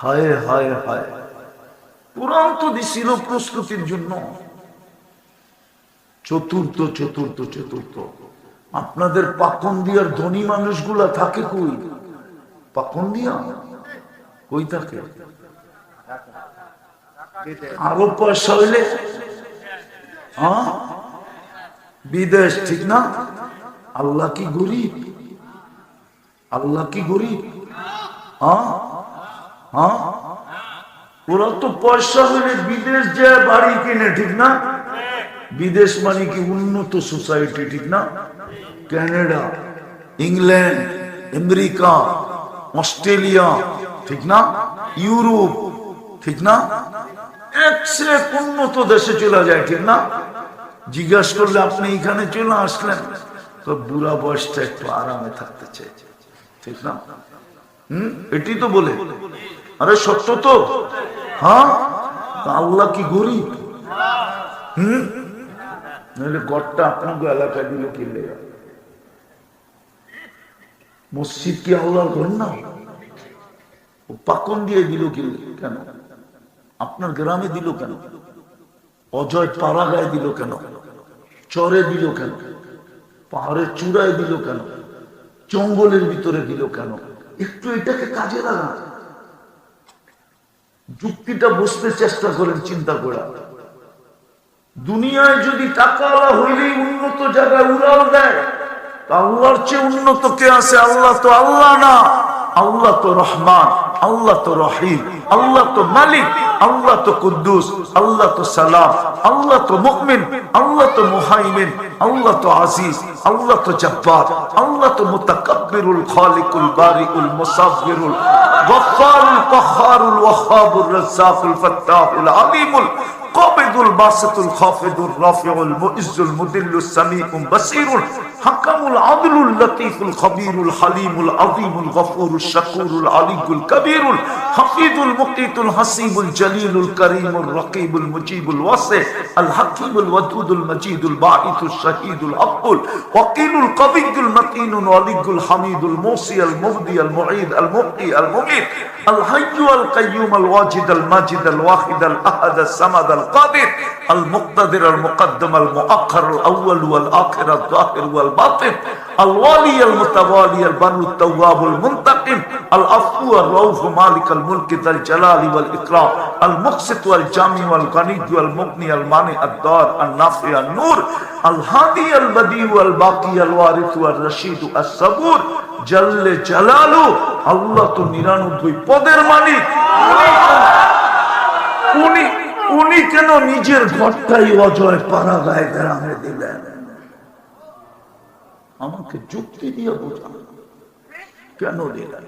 হায় হায় হায়, কোরআন তো দিছিল প্রস্তুতির জন্য। চতুর্থ চতুর্থ চতুর্থ, আপনাদের পাকন্দিয়ার ধনী মানুষগুলা থাকে কই? পাকন্দিয়া কই থাকে? আরো পয়সা হইলে বিদেশ, ঠিক না? আল্লাহ কি গরিব? আল্লাহ কি গরিব? ওরা তো পয়সা হইলে বিদেশ যায় বাড়ি কিনে, ঠিক না? বিদেশ মানে কি উন্নত সোসাইটি, ঠিক না? কানাডা, ইংল্যান্ড, আমেরিকা, অস্ট্রেলিয়া, ঠিক না? ইউরোপ, ঠিক না? একসে উন্নত দেশে চলে যায়, ঠিক না? জিজ্ঞাসা করলে আপনি এখানে চলে আসলেন, তো বুড়া বয়সটা একটু আরামে থাকতে চাই, ঠিক না? এটি তো বলে। আরে সত্য তো। হ্যাঁ, আল্লাহ কি গরিব? নাহলে গড়টা আপনাকে এলাকায় দিল কিনলে, মসজিদ কি আল্লাহর ঘর না? ও পাকন দিয়ে দিল কিনলে কেন? আপনার গ্রামে দিল কেন? অজয় পাড়া গায়ে দিল কেন? চরে দিল কেন? পাহাড়ের চূড়ায় দিল কেন? জঙ্গলের ভিতরে দিল কেন? একটু এটাকে কাজে লাগান, যুক্তিটা বুঝতে চেষ্টা করেন, চিন্তা করে। দুনিয়ায় যদি টাকাওয়ালা হইলেই উন্নত জায়গায় উড়াল দেয়, আল্লাহর চেয়ে উন্নত কে আছে? আল্লাহ তো আল্লাহ না, আল্লাহ তো রহমান, আল্লাহ তো রহিম, আল্লাহ তো মালিক, আল্লাহ তো কুদ্দুস, আল্লাহ তো সালাম, আল্লাহ তো মুমিন, আল্লাহ তো মুহাইমিন, আল্লাহ তো আজিজ, আল্লাহ তো জব্বার, আল্লাহ তো মুতাকাব্বিরুল খালিকুল বারিউল মুসাব্বিরুল গফফারুল কহ্হারুল ওয়াহ্হাবুর রাজ্জাকুল ফাত্তাহুল আলিমুল কাবিদুল বাসিতুল খাফিদুর রাফিউল মুইজ্জুল মুদিল্লুস সামিউল বাসীরুল হাকামুল আদলুল লতীফুল খবীরুল হালিমুল আযীমুল গফুরুশ শাকুরুল আলিয়ুল কবীরুল হাফিজুল মুকিতুল হাসিবুল জলিলুল করিমুর রকিবুল মুজিবুল ওয়াসি আল হাকিমুল ওয়াদুদুল মজিদুল বাঈতুশ শাহীদুল আব্বুল ওয়াকিলুল কবিয়ুল মতিনুল ওয়ালিয়ুল হামিদুল মুসি আল মুবদি আল মুঈদ আল মুবকি আল মুমিত আল হাইয়্যু আল কাইয়্যুম আল ওয়াজিদ আল মাজিদ আল ওয়াহিদ আল আহাদ আল সামাদ আল القادر المقتدر المقدم المؤخر الأول والآخر الظاهر والباطن الوالي المتوالي البر التواب المنتقم العفو الرؤوف مالك الملك ذا الجلال والإكرام المقسط والجامع والغني والمغني المانع الدار النافع النور الهادي البديع الباقي الوارث والرشيد الصبور جل جلاله الله তো 99 পদের মালিক। উনি কেন নিজের ঘরটাই অজয় পাড়া গায়ে গ্রামে দিলেন? আমাকে যুক্তি দিয়ে বোঝা, কেন দিলেন?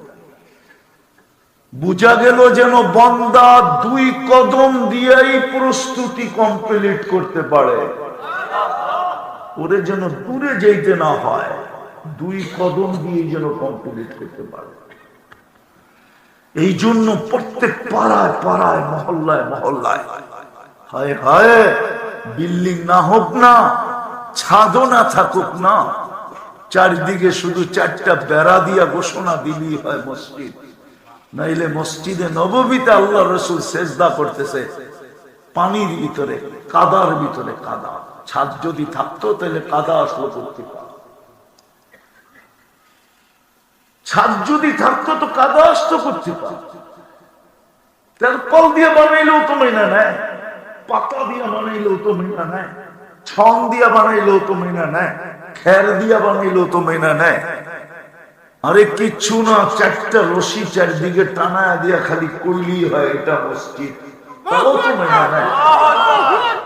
বুঝা গেল যেন বান্দা 2 কদম দিয়েই প্রস্তুতি কমপ্লিট করতে পারে, ওরে যেন দূরে যেতে না হয়, 2 কদম দিয়ে যেন কমপ্লিট করতে পারে। এই জন্য প্রত্যেক পাড়ায় পাড়ায়, মহল্লায় মহল্লায়, হায় হায়, বিল্ডিং না হোক না, ছাদও না থাকুক না, চারদিকে শুধু 4টা বেড়া দিয়া ঘোষণা দিলেই হয় মসজিদ। নাইলে মসজিদে নববীতে আল্লাহ রাসূল সেজদা করতেছে পানির ভিতরে, কাদার ভিতরে, কাদা। ছাদ যদি থাকতো তাহলে কাদা আসলো করতে পারত, ছাদ যদি থাকতো তো কাদা আসতো করতে পারত। তার কল দিয়ে বানাইলেও তো মেনা নেয়, পাতা দিয়া বানাইলেও তো মেনা নেয়, ছং দিয়া বানাইলেও তো মেনা নেয়, খের দিয়া বানাইলেও তো মেনা নেয়। আরে কিচ্ছু না, 4টা রশি চারদিকে টানায় দিয়া খালি কইলি হয় এটা মসজিদ, তাও তো মেনা নেয়।